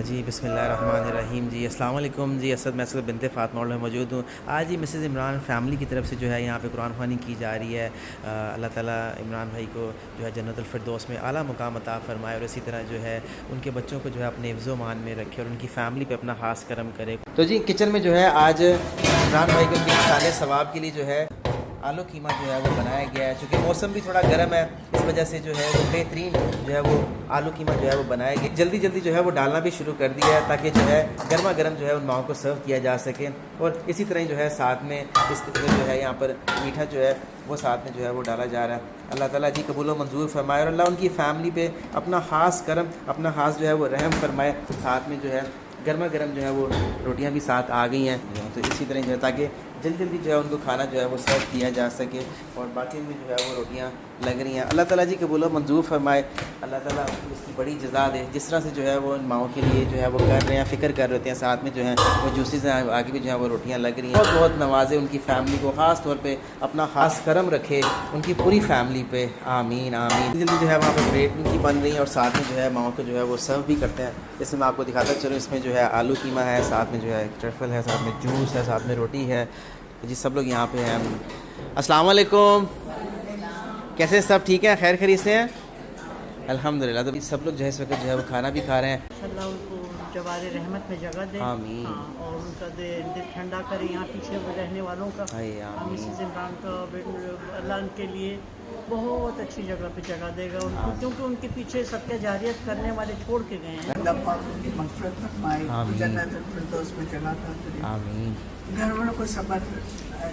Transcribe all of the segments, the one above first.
جی بسم اللہ الرحمن الرحیم. جی السلام علیکم. جی اسد میں بنت فاطمہ میں موجود ہوں. آج ہی مسز عمران فیملی کی طرف سے جو ہے یہاں پہ قرآن خوانی کی جا رہی ہے. اللہ تعالیٰ عمران بھائی کو جو ہے جنت الفردوس میں اعلیٰ مقام عطا فرمائے، اور اسی طرح جو ہے ان کے بچوں کو جو ہے اپنے حفظ و مان میں رکھے اور ان کی فیملی پہ اپنا خاص کرم کرے. تو جی کچن میں جو ہے آج عمران بھائی کو مثال ثواب کے لیے جو ہے آلو قیمہ جو ہے وہ بنایا گیا ہے. چونکہ موسم بھی تھوڑا گرم ہے، اس وجہ سے جو ہے وہ بہترین جو ہے وہ آلو قیمہ جو ہے وہ بنایا گیا. جلدی جلدی جو ہے وہ ڈالنا بھی شروع کر دیا ہے تاکہ جو ہے گرما گرم جو ہے ان ماؤں کو سرو کیا جا سکے. اور اسی طرح جو ہے ساتھ میں اس جو ہے یہاں پر میٹھا جو ہے وہ ساتھ میں جو ہے وہ ڈالا جا رہا ہے. اللہ تعالیٰ جی قبول و منظور فرمائے، اور اللہ ان کی فیملی پہ اپنا خاص کرم، اپنا خاص جو ہے وہ رحم فرمائے. ساتھ میں جو ہے گرما گرم جو ہے وہ روٹیاں بھی ساتھ آ گئی ہیں. تو اسی طرح جو ہے تاکہ جلدی جلدی جو ہے ان کو کھانا جو ہے وہ سرو کیا جا سکے، اور باقی بھی جو ہے وہ روٹیاں لگ رہی ہیں. اللہ تعالیٰ جی قبول و منظور فرمائے. اللہ تعالیٰ اس کی بڑی جزا دے. جس طرح سے جو ہے وہ ان ماؤں کے لیے جو ہے وہ کر رہے ہیں، فکر کر رہے ہوتے ہیں، ساتھ میں جو ہے وہ جوسیز ہیں، آگے بھی جو ہے وہ روٹیاں لگ رہی ہیں. بہت بہت نوازے ان کی فیملی کو، خاص طور پہ اپنا خاص کرم رکھے ان کی پوری فیملی پہ. آمین آمین. جلدی جو ہے وہاں پہ پلیٹ ان کی بن رہی ہیں، اور ساتھ میں جو ہے ماؤں کو جو ہے وہ سرو بھی کرتے ہیں. اس میں آپ کو دکھاتا چلوں، اس میں جو ہے آلو قیمہ ہے، ساتھ میں جو ہے ٹرفل ہے، ساتھ میں جوس ہے، ساتھ میں روٹی ہے. جی سب لوگ یہاں پہ ہیں. السلام علیکم. کیسے سب ٹھیک ہیں؟ خیر خیریت سے ہیں؟ الحمدللہ. تو سب لوگ جو ہے اس وقت جو ہے وہ کھانا بھی کھا رہے ہیں. اللہ ان کو جوار رحمت میں جگہ دے. آمین. ہاں، اور ان کا دل ٹھنڈا کرے یہاں پیچھے رہنے والوں کا. آمین. مسز عمران کا اللہ ان کے لیے بہت اچھی جگہ پہ جگہ دے گا ان کو، کیونکہ ان کے پیچھے صدقہ جاریت کرنے والے چھوڑ کے گئے ہیں. اللہ پاک ان کی مغفرت فرمائے، آمین. جنت الفردوس میں جگہ عطا کرے. آمین گھر والوں کو صبر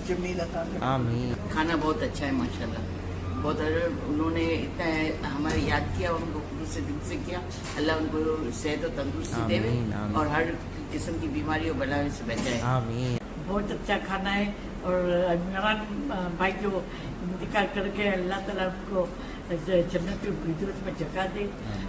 جمیل عطا کرے. آمین. کھانا بہت اچھا ہے ماشاءاللہ. بہت انہوں نے اتنا ہمارے یاد کیا، اور ان کو خلوص سے دل سے کیا. اللہ ان کو صحت و تندرستی دے آمین. آمین. اور ہر قسم کی بیماری اور بلائی سے بچائے. آمین. بہت اچھا کھانا ہے. اور عمران بھائی جو انتقال کر کے اللہ تعالیٰ ان کو جنت الفردوس میں جگہ دے،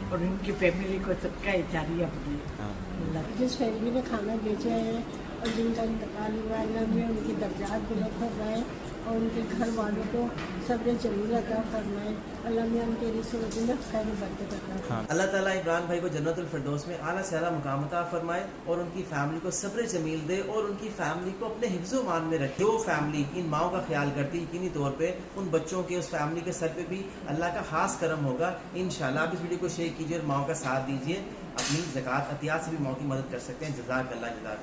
اور ان کی فیملی کو صدقہ جاریہ بنے. اللہ جس فیملی میں کھانا بیچے ہیں اور جن کا انتقال ہوا ہے، اللہ میں ان کی درجات بلند فرمائے، اور ان کے گھر والوں کو صبر جمیل عطا فرمائے. اللہ میں ان کے رزق و جنت خیر و برکت عطا فرمائے. اللہ تعالیٰ عمران بھائی کو جنت الفردوس میں اعلیٰ سے اعلیٰ مقام عطا فرمائے، اور ان کی فیملی کو صبر جمیل دے، اور ان کی فیملی کو اپنے حفظ و مان میں رکھے. جو فیملی ان ماؤں کا خیال کرتی یقینی طور پہ ان بچوں کے، اس فیملی کے سر پہ بھی اللہ کا خاص کرم ہوگا انشاءاللہ. آپ اس ویڈیو کو شیئر کیجیے اور ماؤں کا ساتھ دیجیے. اپنی زکوٰۃ عطیات سے بھی ماؤں کی مدد کر سکتے ہیں. جزاک اللہ.